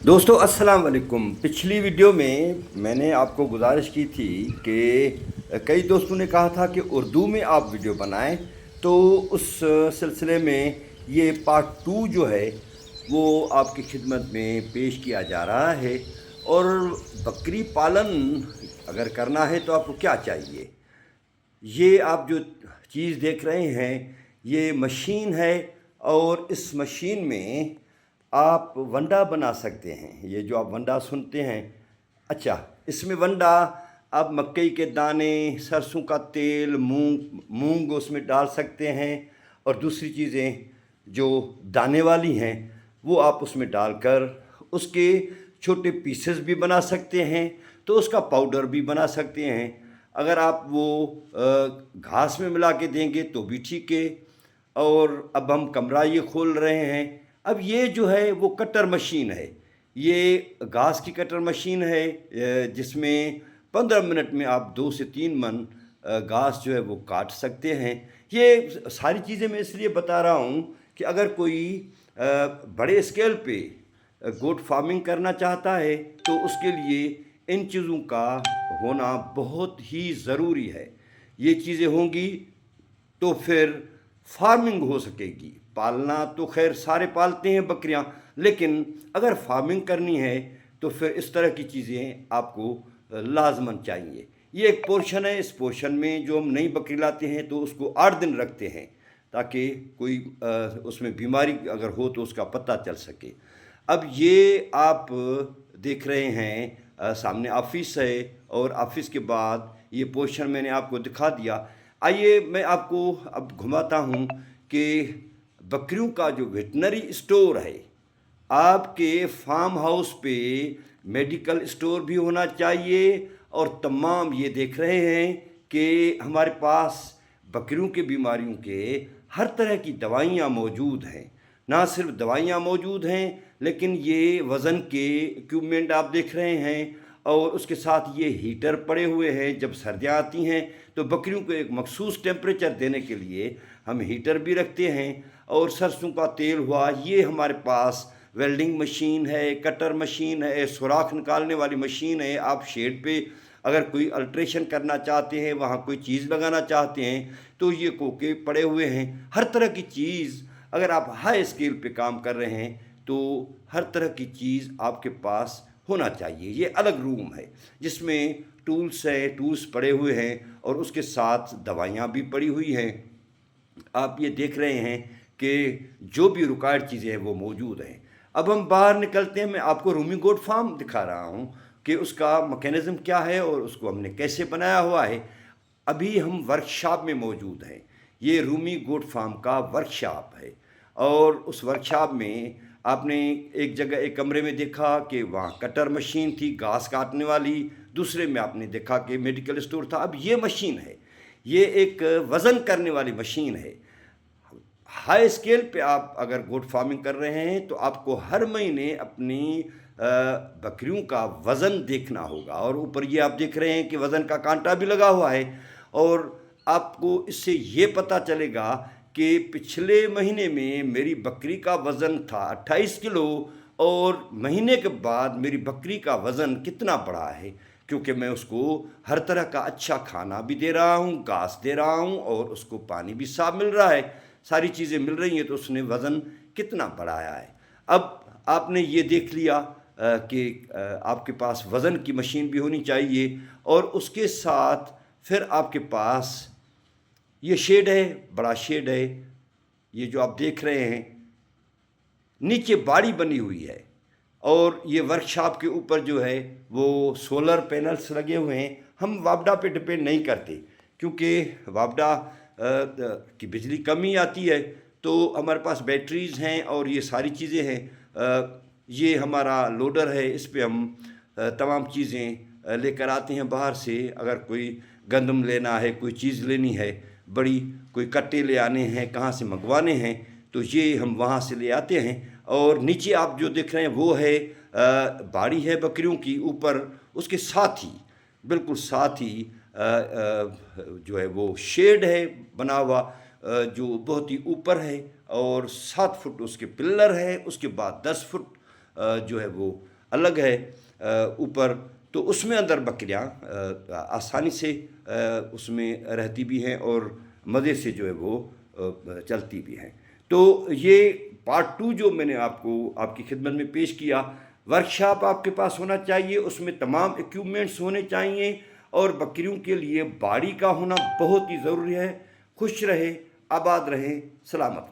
दोस्तों अस्सलाम वालेकुम। पिछली वीडियो में मैंने आपको गुजारिश की थी कि कई दोस्तों ने कहा था कि उर्दू में आप वीडियो बनाएं, तो उस सिलसिले में ये पार्ट 2 जो है वो आपकी खिदमत में पेश किया जा रहा है। और बकरी पालन अगर करना है तो आपको क्या चाहिए। ये आप जो चीज़ देख रहे हैं ये मशीन है, और इस मशीन में आप वंडा बना सकते हैं। ये जो आप वंडा सुनते हैं, अच्छा, इसमें वंडा आप मकई के दाने, सरसों का तेल, मूंग उसमें डाल सकते हैं, और दूसरी चीज़ें जो दाने वाली हैं वो आप उसमें डालकर उसके छोटे पीसेस भी बना सकते हैं, तो उसका पाउडर भी बना सकते हैं। अगर आप वो घास में मिला के देंगे तो भी ठीक है। और अब हम कमरा ये खोल रहे हैं। अब ये जो है वो कटर मशीन है, ये घास की कटर मशीन है, जिसमें 15 मिनट में आप 2 से 3 मन घास जो है वो काट सकते हैं। ये सारी चीज़ें मैं इसलिए बता रहा हूँ कि अगर कोई बड़े स्केल पे गोट फार्मिंग करना चाहता है तो उसके लिए इन चीज़ों का होना बहुत ही ज़रूरी है। ये चीज़ें होंगी तो फिर फार्मिंग हो सकेगी। पालना तो खैर सारे पालते हैं बकरियां, लेकिन अगर फार्मिंग करनी है तो फिर इस तरह की चीज़ें आपको लाजमन चाहिए। ये एक पोर्शन है। इस पोर्शन में जो हम नई बकरी लाते हैं तो उसको 8 दिन रखते हैं, ताकि कोई उसमें बीमारी अगर हो तो उसका पता चल सके। अब ये आप देख रहे हैं सामने ऑफिस है, और ऑफिस के बाद ये पोर्शन मैंने आपको दिखा दिया। आइए मैं आपको अब घुमाता हूँ कि बकरियों का जो वेटनरी स्टोर है, आपके फार्म हाउस पे मेडिकल स्टोर भी होना चाहिए। और तमाम ये देख रहे हैं कि हमारे पास बकरियों की बीमारियों के हर तरह की दवाइयाँ मौजूद हैं। ना सिर्फ दवाइयाँ मौजूद हैं, लेकिन ये वज़न के इक्विपमेंट आप देख रहे हैं, और उसके साथ ये हीटर पड़े हुए हैं। जब सर्दियाँ आती हैं तो बकरियों को एक मखसूस टेम्परेचर देने के लिए हम हीटर भी रखते हैं। और सरसों का तेल हुआ, ये हमारे पास वेल्डिंग मशीन है, कटर मशीन है, सुराख निकालने वाली मशीन है। आप शेड पे अगर कोई अल्ट्रेशन करना चाहते हैं, वहाँ कोई चीज़ लगाना चाहते हैं, तो ये कोके पड़े हुए हैं। हर तरह की चीज़, अगर आप हाई स्केल पे काम कर रहे हैं तो हर तरह की चीज़ आपके पास होना चाहिए। ये अलग रूम है जिसमें टूल्स है, टूल्स पड़े हुए हैं, और उसके साथ दवाइयाँ भी पड़ी हुई हैं। आप ये देख रहे हैं कि जो भी रिक्वायर्ड चीज़ें हैं वो मौजूद हैं। अब हम बाहर निकलते हैं। मैं आपको रूमी गोट फार्म दिखा रहा हूँ कि उसका मैकेनिज़्म क्या है और उसको हमने कैसे बनाया हुआ है। अभी हम वर्कशॉप में मौजूद हैं। ये रूमी गोट फार्म का वर्कशॉप है, और उस वर्कशॉप में आपने एक जगह एक कमरे में देखा कि वहाँ कटर मशीन थी घास काटने वाली, दूसरे में आपने देखा कि मेडिकल स्टोर था। अब ये मशीन है, ये एक वज़न करने वाली मशीन है। हाई स्केल पे आप अगर गोट फार्मिंग कर रहे हैं तो आपको हर महीने अपनी बकरियों का वज़न देखना होगा। और ऊपर ये आप देख रहे हैं कि वज़न का कांटा भी लगा हुआ है, और आपको इससे ये पता चलेगा कि पिछले महीने में मेरी बकरी का वज़न था 28 किलो, और महीने के बाद मेरी बकरी का वज़न कितना बढ़ा है, क्योंकि मैं उसको हर तरह का अच्छा खाना भी दे रहा हूँ, घास दे रहा हूँ, और उसको पानी भी साफ मिल रहा है, सारी चीज़ें मिल रही हैं, तो उसने वज़न कितना बढ़ाया है। अब आपने ये देख लिया कि आपके पास वज़न की मशीन भी होनी चाहिए, और उसके साथ फिर आपके पास ये शेड है, बड़ा शेड है। ये जो आप देख रहे हैं नीचे बाड़ी बनी हुई है, और ये वर्कशॉप के ऊपर जो है वो सोलर पैनल्स लगे हुए हैं। हम वापडा पे डिपेंड नहीं करते, क्योंकि वापडा की बिजली कम ही आती है, तो हमारे पास बैटरीज़ हैं और ये सारी चीज़ें हैं। ये हमारा लोडर है, इस पे हम तमाम चीज़ें लेकर आते हैं बाहर से। अगर कोई गंदम लेना है, कोई चीज़ लेनी है बड़ी, कोई कट्टे ले आने हैं, कहाँ से मंगवाने हैं, तो ये हम वहाँ से ले आते हैं। और नीचे आप जो देख रहे हैं वो है बाड़ी है बकरियों की। ऊपर उसके साथ ही, बिल्कुल साथ ही जो है वो शेड है बना हुआ, जो बहुत ही ऊपर है, और 7 फुट उसके पिल्लर है। उसके बाद 10 फुट جو ہے وہ الگ ہے اوپر، تو اس میں اندر بکریاں آسانی سے اس میں رہتی بھی ہیں اور مزے سے جو ہے وہ چلتی بھی ہیں۔ تو یہ پارٹ 2 جو میں نے آپ کی خدمت میں پیش کیا، ورکشاپ آپ کے پاس ہونا چاہیے، اس میں تمام ایکوپمنٹس ہونے چاہیے، اور بکریوں کے لیے باڑی کا ہونا بہت ہی ضروری ہے۔ خوش رہے، آباد رہیں، سلامت رہیں۔